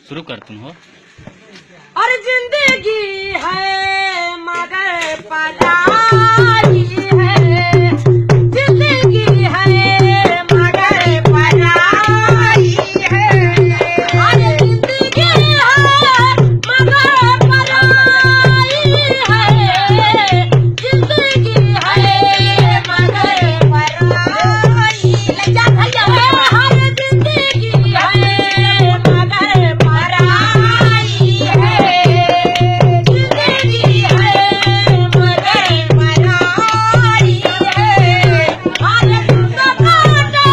शुरू कर तुम हो। और जिंदगी है मगर पराई है, जिंदगी है मगर पराई है। और जिंदगी है मगर पराई है, जिंदगी है मगर पराई। जा भैया हर जिंदगी है मगर पराई है, जिंदगी है मगर पराई है। और जिसका कांटा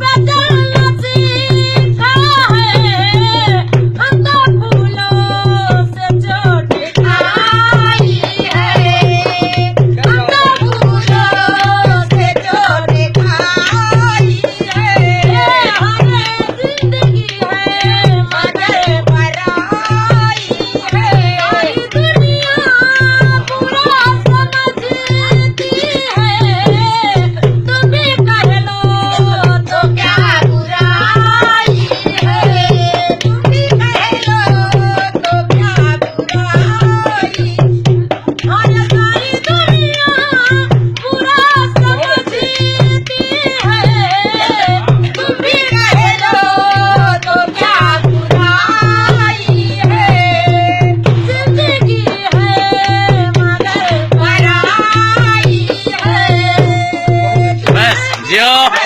बदलना सीखा है, हम तो फूलों से चोट खाई है, हम तो फूलों से चोट खाई है। हर जिंदगी है मगर पराई है। सारी दुनिया बुरा समझती है, तुम भी कह लो तो क्या बुराई है, तुम भी कह लो तो क्या बुराई। और सारी दुनिया बुरा समझती है, तुम भी कह लो तो क्या बुराई है। जिंदगी है मगर पराई है। बस जियो।